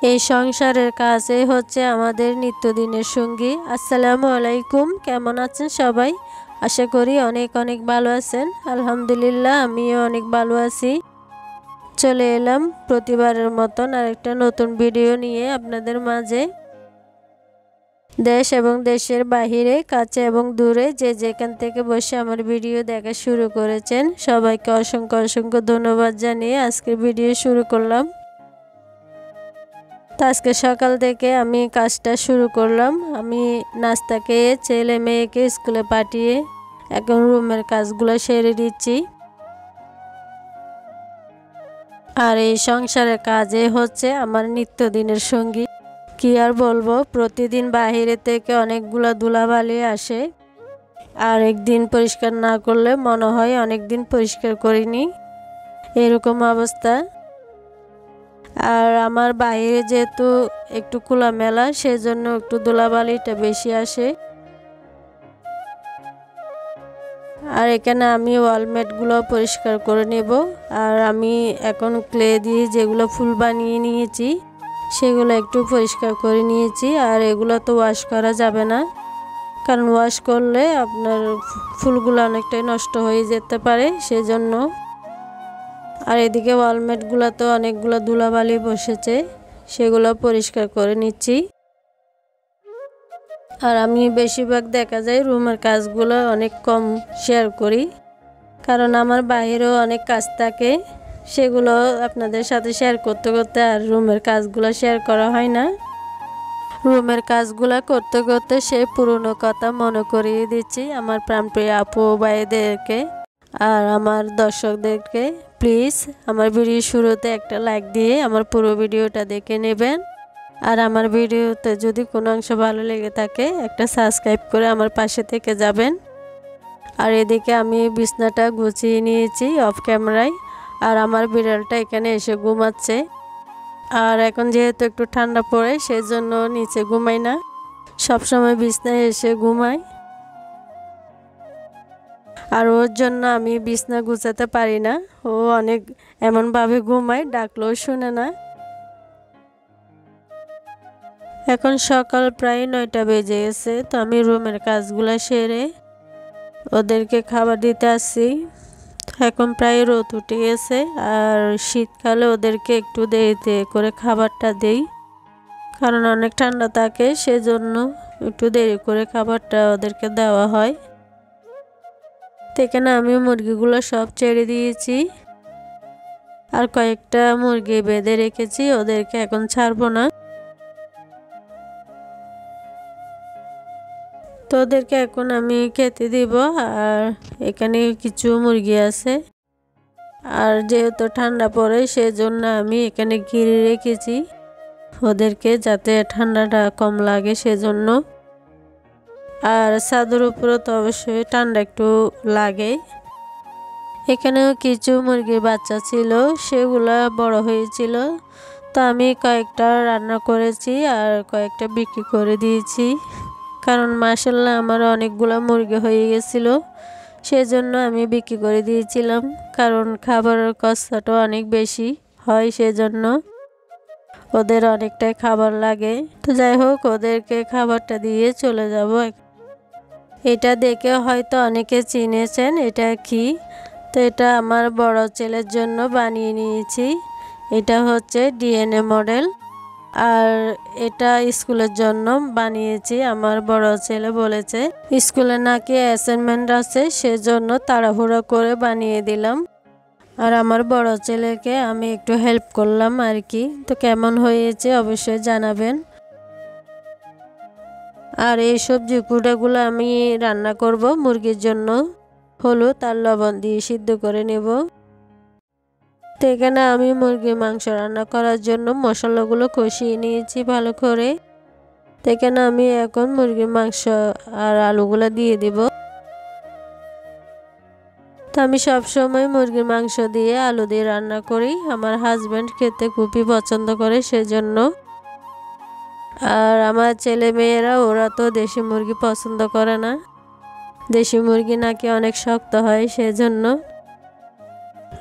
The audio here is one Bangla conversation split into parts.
এই সংসারের কাজই হচ্ছে আমাদের নিত্যদিনের সঙ্গী। আসসালামু আলাইকুম, কেমন আছেন সবাই? আশা করি অনেক অনেক ভালো আছেন। আলহামদুলিল্লাহ, আমিও অনেক ভালো আছি। চলে এলাম প্রতিবারের মতন আরেকটা নতুন ভিডিও নিয়ে আপনাদের মাঝে। দেশ এবং দেশের বাহিরে, কাছে এবং দূরে যে যেখান থেকে বসে আমার ভিডিও দেখা শুরু করেছেন, সবাইকে অসংখ্য অসংখ্য ধন্যবাদ জানিয়ে আজকের ভিডিও শুরু করলাম। তো আজকে সকাল থেকে আমি কাজটা শুরু করলাম। আমি নাস্তা খেয়ে ছেলে মেয়েকে স্কুলে পাঠিয়ে এখন রুমের কাজগুলো সেরে দিচ্ছি। আর এই সংসারের কাজে হচ্ছে আমার নিত্যদিনের সঙ্গী। কি আর বলবো, প্রতিদিন বাহিরে থেকে অনেকগুলো ধুলাবালি আসে, আর একদিন পরিষ্কার না করলে মনে হয় অনেক দিন পরিষ্কার করিনি, এরকম অবস্থা। আর আমার বাইরে যেহেতু একটু খোলামেলা, সেজন্য একটু ধুলাবালিটা বেশি আসে। আর এখানে আমি ওয়ালমেটগুলো পরিষ্কার করে নেব। আর আমি এখন ক্লে দিয়ে যেগুলো ফুল বানিয়ে নিয়েছি সেগুলো একটু পরিষ্কার করে নিয়েছি। আর এগুলো তো ওয়াশ করা যাবে না, কারণ ওয়াশ করলে আপনার ফুলগুলো অনেকটাই নষ্ট হয়ে যেতে পারে, সেজন্য। আর এদিকে ওয়ালমেটগুলো তো অনেকগুলো ধুলাবালি বসেছে, সেগুলো পরিষ্কার করে নিচ্ছি। আর আমি বেশিরভাগ দেখা যায় রুমের কাজগুলো অনেক কম শেয়ার করি, কারণ আমার বাইরেও অনেক কাজ থাকে, সেগুলো আপনাদের সাথে শেয়ার করতে করতে আর রুমের কাজগুলো শেয়ার করা হয় না। রুমের কাজগুলো করতে করতে সেই পুরনো কথা মনে করিয়ে দিচ্ছি আমার প্রাণপ্রিয় আপু ভাইদেরকে আর আমার দর্শকদেরকে। প্লিজ আমার ভিডিও শুরুতে একটা লাইক দিয়ে আমার পুরো ভিডিওটা দেখে নেবেন। আর আমার ভিডিওতে যদি কোনো অংশ ভালো লেগে থাকে একটা সাবস্ক্রাইব করে আমার পাশে থেকে যাবেন। আর এদিকে আমি বিছনাটা গুছিয়ে নিয়েছি অফ ক্যামেরায়। আর আমার বিড়ালটা এখানে এসে ঘুমাচ্ছে। আর এখন যেহেতু একটু ঠান্ডা পড়ে, সেজন্য নিচে ঘুমাই না, সবসময় বিছনায় এসে ঘুমাই। আর ওর জন্য আমি বিছনা গুছাতে পারি না, ও অনেক এমনভাবে ঘুমায়, ডাকলেও শুনে না। এখন সকাল প্রায় 9টা বেজে গেছে। তো আমি রুমের কাজগুলো সেরে ওদেরকে খাবার দিতে আসছি। এখন প্রায় রোদ উঠে গেছে, আর শীতকালে ওদেরকে একটু দেরিতে করে খাবারটা দেই, কারণ অনেক ঠান্ডা থাকে, সেজন্য একটু দেরি করে খাবারটা ওদেরকে দেওয়া হয়। তো এখানে আমি মুরগিগুলো সব ছেড়ে দিয়েছি, আর কয়েকটা মুরগি বেঁধে রেখেছি, ওদেরকে এখন ছাড়বো না। তো ওদেরকে এখন আমি খেতে দিব। আর এখানে কিছু মুরগি আছে, আর যেহেতু ঠান্ডা পড়ে সেজন্য আমি এখানে ঘিরে রেখেছি ওদেরকে, যাতে ঠান্ডাটা কম লাগে সেজন্য। আর ছাদের উপরে তো অবশ্যই ঠান্ডা একটু লাগে। এখানেও কিছু মুরগির বাচ্চা ছিল, সেগুলা বড় হয়েছিল, তো আমি কয়েকটা রান্না করেছি আর কয়েকটা বিক্রি করে দিয়েছি, কারণ মাশাআল্লাহ আমার অনেকগুলো মুরগি হয়ে গেছিলো, সেজন্য আমি বিক্রি করে দিয়েছিলাম, কারণ খাবারের খরচাটা অনেক বেশি হয়, সেজন্য ওদের অনেকটাই খাবার লাগে। তো যাই হোক, ওদেরকে খাবারটা দিয়ে চলে যাব। এটা দেখে হয়তো অনেকে চিনেছেন এটা কি। তো এটা আমার বড় ছেলের জন্য বানিয়ে নিয়েছি। এটা হচ্ছে ডিএনএ মডেল, আর এটা স্কুলের জন্য বানিয়েছি। আমার বড় ছেলে বলেছে স্কুলে নাকি অ্যাসাইনমেন্ট আছে, সেজন্য তাড়াহুড়ো করে বানিয়ে দিলাম। আর আমার বড় ছেলেকে আমি একটু হেল্প করলাম আর কি। তো কেমন হয়েছে অবশ্যই জানাবেন। আর এই সবজি কুটাগুলো আমি রান্না করব মুরগির জন্য, হলুদ আর লবণ দিয়ে সিদ্ধ করে নেব। তো এখানে আমি মুরগির মাংস রান্না করার জন্য মশলাগুলো কষিয়ে নিয়েছি ভালো করে। তো এখানে আমি এখন মুরগির মাংস আর আলুগুলো দিয়ে দিব। তো আমি সবসময় মুরগির মাংস দিয়ে আলু দিয়ে রান্না করি, আমার হাজব্যান্ড খেতে খুবই পছন্দ করে সেজন্য। আর আমার ছেলে মেয়েরা ওরা তো দেশি মুরগি পছন্দ করে না, দেশি মুরগি নাকি অনেক শক্ত হয়, সেজন্য।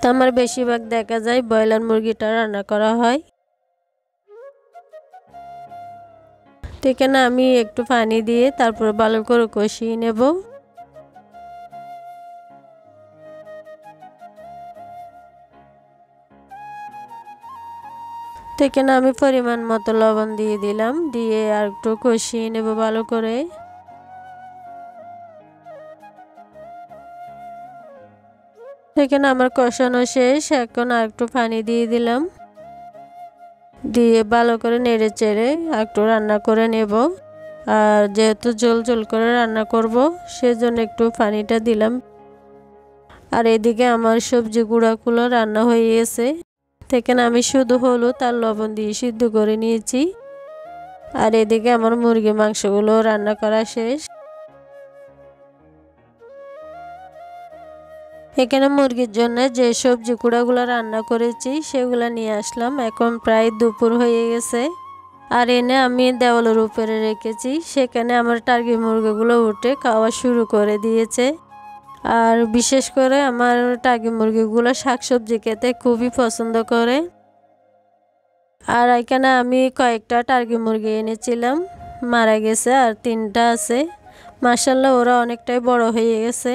তো আমার বেশিরভাগ দেখা যায় ব্রয়লার মুরগিটা রান্না করা হয়। এখানে আমি একটু পানি দিয়ে তারপর ভালো করে কষিয়ে নেব। এখানে আমি পরিমাণ মতো লবণ দিয়ে দিলাম, দিয়ে আর একটু কষিয়ে নেব ভালো করে। এখানে আমার কষানো শেষ, এখন আর একটু পানি দিয়ে দিলাম, দিয়ে ভালো করে নেড়ে চেড়ে একটু রান্না করে নেব। আর যেহেতু ঝোল ঝোল করে রান্না করব সেজন্য একটু পানিটা দিলাম। আর এদিকে আমার সবজি গুঁড়াগুলো রান্না হয়ে গেছে। এখানে আমি শুধু হলুদ আর লবণ দিয়ে সিদ্ধ করে নিয়েছি। আর এদিকে আমার মুরগি মাংসগুলো রান্না করা শেষ। এখানে মুরগির জন্য যে সবজি গুঁড়াগুলো রান্না করেছি সেগুলো নিয়ে আসলাম। এখন প্রায় দুপুর হয়ে গেছে। আর এনে আমি দেওয়ালের উপরে রেখেছি, সেখানে আমার টার্কি মুরগিগুলো উঠে খাওয়া শুরু করে দিয়েছে। আর বিশেষ করে আমার টার্কি মুরগিগুলো শাকসবজি খেতে খুবই পছন্দ করে। আর এখানে আমি কয়েকটা টার্কি মুরগি এনেছিলাম, মারা গেছে আর 3টা আছে। মাশাআল্লাহ ওরা অনেকটাই বড় হয়ে গেছে।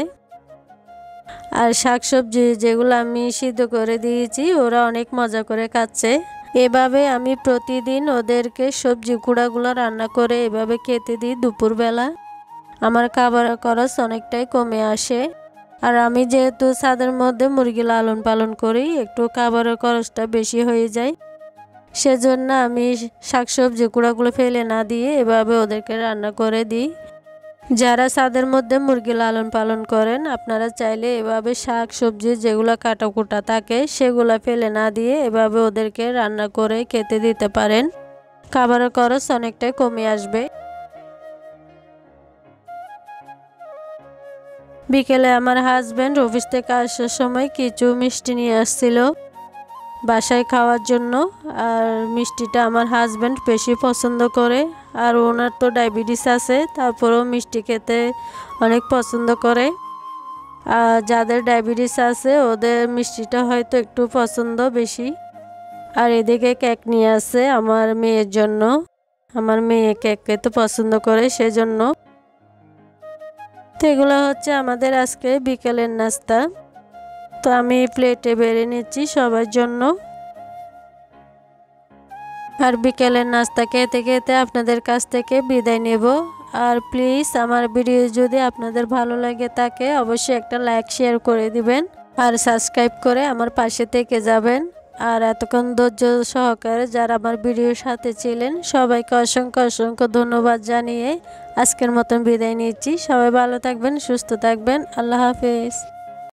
আর শাকসবজি যেগুলো আমি সিদ্ধ করে দিয়েছি ওরা অনেক মজা করে খাচ্ছে। এভাবে আমি প্রতিদিন ওদেরকে সবজি গুঁড়াগুলো রান্না করে এভাবে খেতে দিই দুপুরবেলা। আমার খাবার খরচ অনেকটাই কমে আসে। আর আমি যেহেতু ছাদের মধ্যে মুরগি লালন পালন করি, একটু খাবারের খরচটা বেশি হয়ে যায়। সেজন্য আমি শাকসবজি গুঁড়াগুলো ফেলে না দিয়ে এভাবে ওদেরকে রান্না করে দিই। যারা ছাদের মধ্যে মুরগি লালন পালন করেন আপনারা চাইলে এভাবে শাক সবজি যেগুলো কাটাকুটা থাকে সেগুলো ফেলে না দিয়ে এভাবে ওদেরকে রান্না করে খেতে দিতে পারেন। খাবারের খরচ অনেকটাই কমে আসবে। বিকেলে আমার হাজব্যান্ড অফিস থেকে আসার সময় কিছু মিষ্টি নিয়ে আসছিল বাসায় খাওয়ার জন্য। আর মিষ্টিটা আমার হাজব্যান্ড বেশি পছন্দ করে। আর ওনার তো ডায়াবেটিস আছে, তারপরেও মিষ্টি খেতে অনেক পছন্দ করে। আর যাদের ডায়াবেটিস আছে ওদের মিষ্টিটা হয়তো একটু পছন্দ বেশি। আর এদিকে কেক নিয়ে আসে আমার মেয়ের জন্য। আমার মেয়ে কেক খেতে পছন্দ করে সেজন্য। তো এগুলো হচ্ছে আমাদের আজকে বিকেলের নাস্তা। তো আমি প্লেটে বেড়ে নিচ্ছি সবার জন্য। আর বিকেলের নাস্তা খেতে খেতে আপনাদের কাছ থেকে বিদায় নেব। আর প্লিজ আমার ভিডিও যদি আপনাদের ভালো লাগে থাকে অবশ্যই একটা লাইক শেয়ার করে দিবেন আর সাবস্ক্রাইব করে আমার পাশে থেকে যাবেন। আর এতক্ষণ ধৈর্য সহকারে যারা আমার ভিডিওর সাথে ছিলেন সবাইকে অসংখ্য অসংখ্য ধন্যবাদ জানিয়ে আজকের মতন বিদায় নিচ্ছি। সবাই ভালো থাকবেন, সুস্থ থাকবেন। আল্লাহ হাফেজ।